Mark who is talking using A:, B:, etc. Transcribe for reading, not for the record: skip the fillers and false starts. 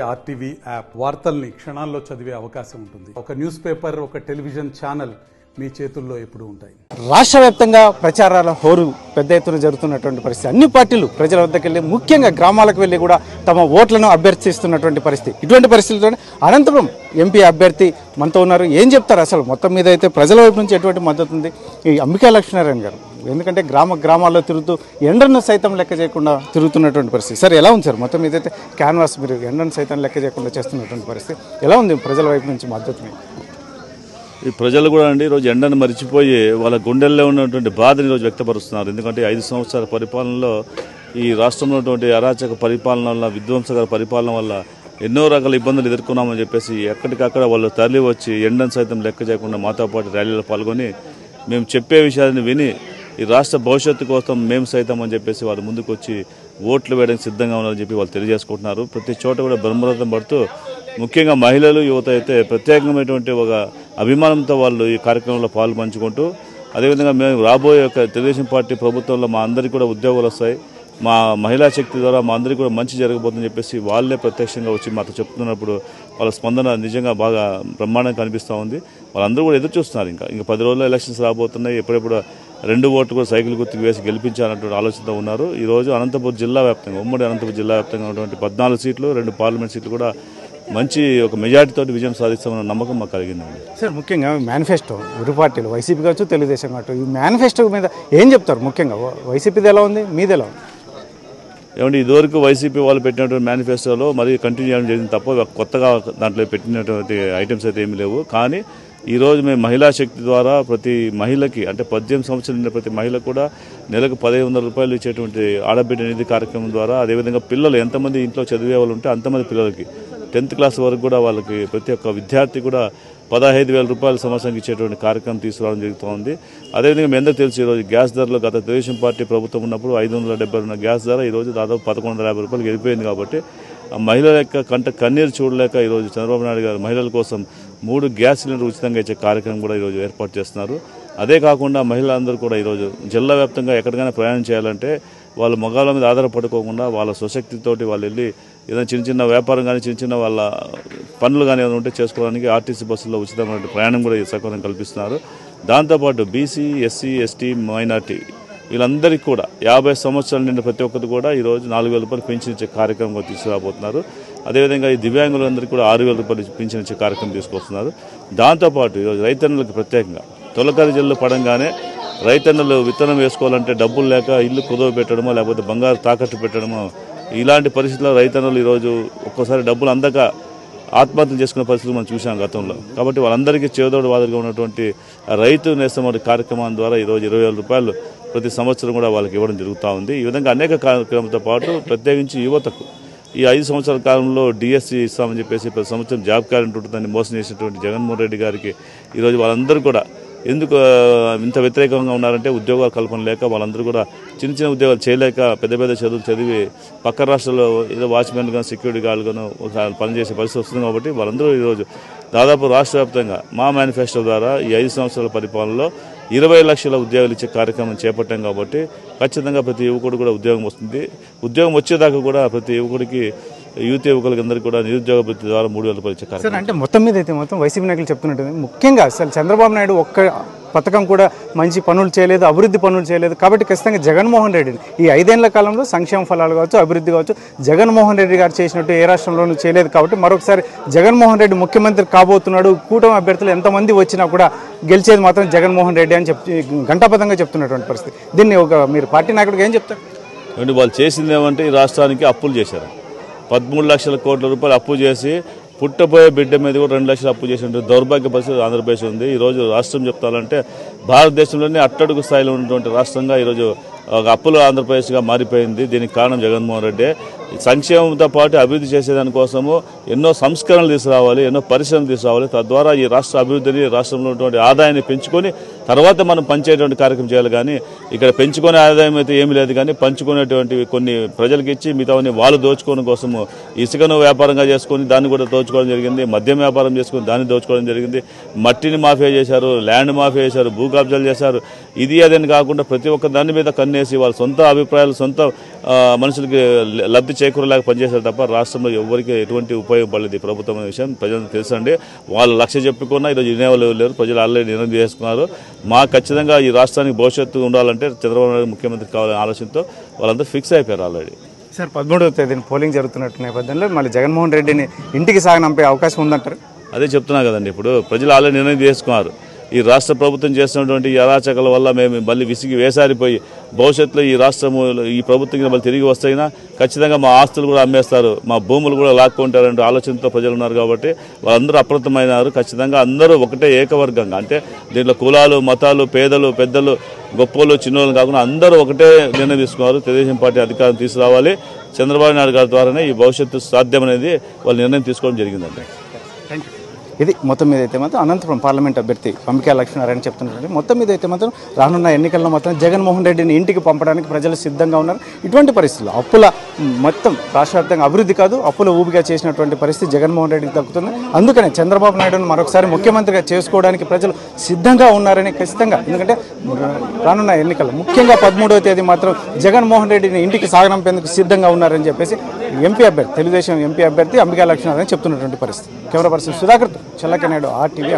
A: RTV app వార్తల్ని క్షణాల్లో చదివే అవకాశం ఉంటుంది. ఒక న్యూస్ పేపర్, ఒక టెలివిజన్ ఛానల్ మీ చేతుల్లో ఎప్పుడూ ఉంటాయి.
B: రాష్ట్ర వ్యాప్తంగా ప్రచారాల హోరు పెద్ద ఎత్తున జరుగుతున్నటువంటి పరిస్థితి. అన్ని పార్టీలు ప్రజల వద్దకు వెళ్ళి, ముఖ్యంగా గ్రామాలకు వెళ్ళి కూడా తమ ఓట్లను అభ్యర్థిస్తున్నటువంటి పరిస్థితి. ఇటువంటి పరిస్థితుల్లో అనంతపురం ఎంపీ అభ్యర్థి మనతో ఉన్నారు. ఏం చెప్తారు అసలు మొత్తం మీద అయితే ప్రజల వైపు నుంచి ఎటువంటి మద్దతు ఉంది? ఈ అంబికా లక్ష్మీనారాయణ గారు ఎందుకంటే గ్రామాల్లో తిరుగుతూ ఎండను సైతం లెక్క చేయకుండా తిరుగుతున్నటువంటి పరిస్థితి. సార్ ఎలా ఉంది సార్ మొత్తం మీదైతే క్యాన్వాస్ మీరు ఎండను సైతం లెక్క చేయకుండా చేస్తున్నటువంటి పరిస్థితి ఎలా ఉంది ప్రజల వైపు నుంచి మద్దతు?
C: ఈ ప్రజలు కూడా అండి ఈరోజు ఎండను మరిచిపోయి వాళ్ళ గుండెల్లో ఉన్నటువంటి బాధని ఈరోజు వ్యక్తపరుస్తున్నారు. ఎందుకంటే 5 సంవత్సరాల పరిపాలనలో ఈ రాష్ట్రంలో ఉన్నటువంటి అరాచక పరిపాలన వల్ల, విధ్వంసకర పరిపాలన వల్ల ఎన్నో రకాల ఇబ్బందులు ఎదుర్కొన్నామని చెప్పేసి ఎక్కడికక్కడ వాళ్ళు తరలి వచ్చి ఎండను సైతం లెక్క చేయకుండా మాతో పాటు ర్యాలీలో పాల్గొని మేము చెప్పే విషయాన్ని విని ఈ రాష్ట్ర భవిష్యత్తు కోసం మేము సైతం అని చెప్పేసి వాళ్ళు ముందుకు వచ్చి ఓట్లు వేయడానికి సిద్ధంగా ఉన్నారని చెప్పి వాళ్ళు తెలియజేసుకుంటున్నారు. ప్రతి చోట కూడా బ్రహ్మరథం పడుతూ ముఖ్యంగా మహిళలు, యువత అయితే ప్రత్యేకమైనటువంటి ఒక అభిమానంతో వాళ్ళు ఈ కార్యక్రమంలో పాలు పంచుకుంటూ, అదేవిధంగా మేము రాబోయే తెలుగుదేశం పార్టీ ప్రభుత్వంలో మా అందరికీ కూడా ఉద్యోగాలు వస్తాయి, మా మహిళా శక్తి ద్వారా మా అందరికీ కూడా మంచి జరగబోతుందని చెప్పేసి వాళ్ళే ప్రత్యక్షంగా వచ్చి మాతో చెప్తున్నప్పుడు వాళ్ళ స్పందన నిజంగా బాగా బ్రహ్మాండంగా కనిపిస్తూ ఉంది. వాళ్ళందరూ కూడా ఎదురు చూస్తున్నారు. ఇంకా 10 రోజుల్లో ఎలక్షన్స్ రాబోతున్నాయి. ఎప్పుడెప్పుడు 2 ఓట్లు కూడా సైకిల్ గుర్తుకు వేసి గెలిపించాలన్నటువంటి ఆలోచనతో ఉన్నారు. ఈరోజు అనంతపురం జిల్లా వ్యాప్తంగా, ఉమ్మడి అనంతపురం జిల్లా వ్యాప్తంగా ఉన్నటువంటి 14 సీట్లు, 2 పార్లమెంట్ సీట్లు కూడా మంచి ఒక మెజార్టీతో విజయం సాధిస్తామన్న నమ్మకం మాకు కలిగిందండి.
B: సార్ ముఖ్యంగా మేనిఫెస్టో ఇరు పార్టీలు వైసీపీ కావచ్చు, తెలుగుదేశం కావచ్చు, ఈ మేనిఫెస్టో మీద ఏం చెప్తారు? ముఖ్యంగా వైసీపీది ఎలా ఉంది, మీది ఎలా ఉంది?
C: ఏమంటే ఇదివరకు వైసీపీ వాళ్ళు పెట్టినటువంటి మేనిఫెస్టోలో మరి కంటిన్యూ చేయడం జరిగింది తప్ప కొత్తగా దాంట్లో పెట్టినటువంటి ఐటమ్స్ అయితే ఏమీ లేవు. కానీ ఈరోజు మేము మహిళా శక్తి ద్వారా ప్రతి మహిళకి, అంటే 18 సంవత్సరాలు నిండిన ప్రతి మహిళకు కూడా నెలకు 1500 రూపాయలు ఇచ్చేటువంటి ఆడబిడ్డ నిధి కార్యక్రమం ద్వారా, అదేవిధంగా పిల్లలు ఎంతమంది ఇంట్లో చదివే వాళ్ళు ఉంటే అంతమంది పిల్లలకి 10th క్లాస్ వరకు కూడా వాళ్ళకి ప్రతి ఒక్క విద్యార్థి కూడా 15,000 రూపాయల సంవత్సరానికి ఇచ్చేటువంటి కార్యక్రమం తీసుకురావడం జరుగుతోంది. అదేవిధంగా మీ అందరికీ తెలుసు ఈరోజు గ్యాస్ ధరలు గత తెలుగుదేశం పార్టీ ప్రభుత్వం ఉన్నప్పుడు 570 ఉన్న గ్యాస్ ధర ఈరోజు దాదాపు 1150 రూపాయలు వెళ్ళిపోయింది. కాబట్టి ఆ మహిళల యొక్క కంట కన్నీరు చూడలేక ఈరోజు చంద్రబాబు నాయుడు గారు మహిళల కోసం 3 గ్యాస్ సిలిండర్ ఉచితంగా ఇచ్చే కార్యక్రమం కూడా ఈరోజు ఏర్పాటు చేస్తున్నారు. అదే కాకుండా మహిళలందరూ కూడా ఈరోజు జిల్లా వ్యాప్తంగా ఎక్కడికైనా ప్రయాణం చేయాలంటే వాళ్ళు మగాళ్ళ మీద ఆధారపడుకోకుండా వాళ్ళ స్వశక్తితోటి వాళ్ళు వెళ్ళి ఏదైనా చిన్న వ్యాపారం కానీ, చిన్న వాళ్ళ పనులు కానీ ఏమైనా ఉంటే చేసుకోవడానికి ఆర్టీసీ బస్సుల్లో ఉచితమైన ప్రయాణం కూడా సౌకర్యం కల్పిస్తున్నారు. దాంతోపాటు బీసీ, ఎస్సీ, ఎస్టీ, మైనార్టీ వీళ్ళందరికీ కూడా 50 సంవత్సరాల నిండి ప్రతి ఒక్కరు కూడా ఈరోజు 4,000 రూపాయలు పెన్షన్ ఇచ్చే కార్యక్రమం తీసుకురాబోతున్నారు. అదేవిధంగా ఈ దివ్యాంగులందరికీ కూడా 6,000 రూపాయలు పెన్షన్ ఇచ్చే కార్యక్రమం తీసుకొస్తున్నారు. దాంతోపాటు ఈరోజు రైతన్నులకు ప్రత్యేకంగా తొలకరి జల్లు పడంగానే రైతన్నులు విత్తనం వేసుకోవాలంటే డబ్బులు లేక ఇల్లు కుదవ పెట్టడమో లేకపోతే బంగారు తాకట్టు పెట్టడమో, ఇలాంటి పరిస్థితుల్లో రైతన్నులు ఈరోజు ఒక్కోసారి డబ్బులు అందక ఆత్మహత్యలు చేసుకునే పరిస్థితులు మనం చూసాం గతంలో. కాబట్టి వాళ్ళందరికీ చేదోడు వాదులుగా ఉన్నటువంటి రైతు నేస్తం కార్యక్రమం ద్వారా ఈరోజు 20,000 రూపాయలు ప్రతి సంవత్సరం కూడా వాళ్ళకి ఇవ్వడం జరుగుతూ ఉంది. ఈ విధంగా అనేక కార్యక్రమాలతో పాటు ప్రత్యేకించి యువతకు ఈ 5 సంవత్సరాల కాలంలో డిఎస్సీ ఇస్తామని చెప్పేసి ప్రతి సంవత్సరం జాబ్ క్యాలెండర్ ఉంటుందని మోసం చేసినటువంటి జగన్మోహన్ రెడ్డి గారికి ఈరోజు వాళ్ళందరూ కూడా ఎందుకు ఇంత వ్యతిరేకంగా ఉన్నారంటే ఉద్యోగాల కల్పన లేక వాళ్ళందరూ కూడా చిన్న ఉద్యోగాలు చేయలేక పెద్ద చదువులు చదివి పక్క రాష్ట్రాల్లో ఏదో వాచ్మెన్ గాను, సెక్యూరిటీ గార్డు గాను పనిచేసే పరిస్థితి వస్తుంది. కాబట్టి వాళ్ళందరూ ఈరోజు దాదాపు రాష్ట్ర వ్యాప్తంగా మా మేనిఫెస్టో ద్వారా ఈ 5 సంవత్సరాల పరిపాలనలో 20 లక్షల ఉద్యోగాలు ఇచ్చే కార్యక్రమం చేపట్టాం. కాబట్టి ఖచ్చితంగా ప్రతి యువకుడు కూడా ఉద్యోగం వస్తుంది. ఉద్యోగం వచ్చేదాకా కూడా ప్రతి యువకుడికి, యువకులకి అందరికీ కూడా నిరుద్యోగ భృతి ద్వారా 3,000 రూపాయలు ఇచ్చే కార్యక్రమం.
B: అంటే మొత్తం మీద అయితే మొత్తం వైసీపీ నాయకులు చెప్తున్నట్టు ముఖ్యంగా అసలు చంద్రబాబు నాయుడు ఒక్క పథకం కూడా మంచి పనులు చేయలేదు, అభివృద్ధి పనులు చేయలేదు. కాబట్టి ఖచ్చితంగా జగన్మోహన్ రెడ్డిని ఈ 5 ఏళ్ల కాలంలో సంక్షేమ ఫలాలు కావచ్చు, అభివృద్ధి కావచ్చు, జగన్మోహన్ రెడ్డి గారు చేసినట్టు ఏ రాష్ట్రంలోనూ చేయలేదు. కాబట్టి మరొకసారి జగన్మోహన్ రెడ్డి ముఖ్యమంత్రి కాబోతున్నాడు. కూటమి అభ్యర్థులు ఎంతమంది వచ్చినా కూడా గెలిచేది మాత్రం జగన్మోహన్ రెడ్డి అని ఘంటాపథంగా చెప్తున్నటువంటి పరిస్థితి. దీన్ని మీరు పార్టీ నాయకుడికి ఏం చెప్తారు?
C: వాళ్ళు చేసింది ఏమంటే ఈ రాష్ట్రానికి అప్పులు చేశారు. 13 లక్షల కోట్ల రూపాయలు అప్పు చేసి పుట్టబోయే బిడ్డ మీద కూడా 2 లక్షలు అప్పు చేసినట్టు దౌర్భాగ్య పరిస్థితి ఆంధ్రప్రదేశ్ ఉంది. ఈరోజు రాష్ట్రం చెప్తానంటే భారతదేశంలోనే అట్టడుగు స్థాయిలో ఉన్నటువంటి రాష్ట్రంగా ఈరోజు ఒక అప్పుల ఆంధ్రప్రదేశ్గా మారిపోయింది. దీనికి కారణం జగన్మోహన్ రెడ్డి. సంక్షేమంతో పాటు అభివృద్ధి చేసేదానికోసము ఎన్నో సంస్కరణలు తీసుకురావాలి, ఎన్నో పరిశ్రమలు తీసుకురావాలి. తద్వారా ఈ రాష్ట్ర అభివృద్ధిని, రాష్ట్రంలో ఉన్నటువంటి ఆదాయాన్ని పెంచుకొని తర్వాత మనం పంచేటువంటి కార్యక్రమం చేయాలి. కానీ ఇక్కడ పెంచుకునే ఆదాయం అయితే ఏమీ లేదు, కానీ పంచుకునేటువంటి కొన్ని ప్రజలకు ఇచ్చి మిగతావన్నీ వాళ్ళు దోచుకోవడం కోసము ఇసుకను వ్యాపారంగా చేసుకొని దాన్ని కూడా దోచుకోవడం జరిగింది, మద్యం వ్యాపారం చేసుకుని దాన్ని దోచుకోవడం జరిగింది, మట్టిని మాఫియా చేశారు, ల్యాండ్ మాఫియా చేశారు, భూ కబ్జాలు చేశారు. ఇది అదని కాకుండా ప్రతి ఒక్క దాని మీద కన్నేసి వాళ్ళ సొంత అభిప్రాయాలు సొంత మనుషులకి లబ్ధి చేకూరలేక పనిచేశారు తప్ప రాష్ట్రంలో ఎవరికి ఎటువంటి ఉపయోగపడలేదు ఈ ప్రభుత్వం అనే విషయం ప్రజలకు తెలుసండి. వాళ్ళు లక్ష్య చెప్పుకున్నా ఈరోజు వినేవాళ్ళు లేరు. ప్రజలు ఆల్రెడీ నిర్ణయం చేసుకున్నారు. మాకు ఖచ్చితంగా ఈ రాష్ట్రానికి భవిష్యత్తు ఉండాలంటే చంద్రబాబు నాయుడు ముఖ్యమంత్రి కావాలనే ఆలోచనతో వాళ్ళంతా ఫిక్స్ అయిపోయారు ఆల్రెడీ.
B: సార్ 13వ తేదీన పోలింగ్ జరుగుతున్నట్టు నేపథ్యంలో మళ్ళీ జగన్మోహన్ రెడ్డిని ఇంటికి సాగనంపే అవకాశం ఉందంటారు?
C: అదే చెప్తున్నా కదండి, ఇప్పుడు ప్రజలు ఆల్రెడీ నిర్ణయం చేసుకున్నారు. ఈ రాష్ట్ర ప్రభుత్వం చేస్తున్నటువంటి ఈ అరాచకాల వల్ల మేము మళ్ళీ విసిగి వేసారిపోయి భవిష్యత్తులో ఈ రాష్ట్రము ఈ ప్రభుత్వం మళ్ళీ తిరిగి వస్తాయినా ఖచ్చితంగా మా ఆస్తులు కూడా అమ్మేస్తారు, మా భూములు కూడా లాక్కుంటారంటే ఆలోచనతో ప్రజలు ఉన్నారు. కాబట్టి వాళ్ళందరూ అప్రమత్తమైనారు. ఖచ్చితంగా అందరూ ఒకటే ఏకవర్గంగా, అంటే దీంట్లో కులాలు మతాలు పేదలు పెద్దలు గొప్పలు చిన్నోళ్ళు కాకుండా అందరూ ఒకటే నిర్ణయం తీసుకున్నారు. తెలుగుదేశం పార్టీ అధికారం తీసుకురావాలి, చంద్రబాబు నాయుడు గారి ద్వారానే ఈ భవిష్యత్తు సాధ్యమనేది వాళ్ళు నిర్ణయం తీసుకోవడం జరిగిందండి.
B: ఇది మొత్తం మీద అయితే మాత్రం అనంతపురం పార్లమెంట్ అభ్యర్థి అంబికా లక్ష్మీనారాయణ చెప్తున్నారు. మొత్తం మీద అయితే మాత్రం రానున్న ఎన్నికల్లో మాత్రం జగన్మోహన్ రెడ్డిని ఇంటికి పంపడానికి ప్రజలు సిద్ధంగా ఉన్నారు. ఇటువంటి పరిస్థితుల్లో అప్పుల మొత్తం రాష్ట్ర వ్యాప్తంగా అభివృద్ధి కాదు, అప్పుల ఊబిగా చేసినటువంటి పరిస్థితి జగన్మోహన్ రెడ్డికి దక్కుతుంది. అందుకనే చంద్రబాబు నాయుడును మరొకసారి ముఖ్యమంత్రిగా చేసుకోవడానికి ప్రజలు సిద్ధంగా ఉన్నారని ఖచ్చితంగా, ఎందుకంటే రానున్న ఎన్నికల్లో ముఖ్యంగా 13వ తేదీ మాత్రం జగన్మోహన్ రెడ్డిని ఇంటికి సాగనంపేందుకు సిద్ధంగా ఉన్నారని చెప్పేసి ఎంపీ అభ్యర్థి తెలుగుదేశం ఎంపీ అభ్యర్థి అంబికా లక్ష్మీనారాయణ చెప్తున్నటువంటి పరిస్థితి. Camera person Sudhakar Challakanaidu RTV.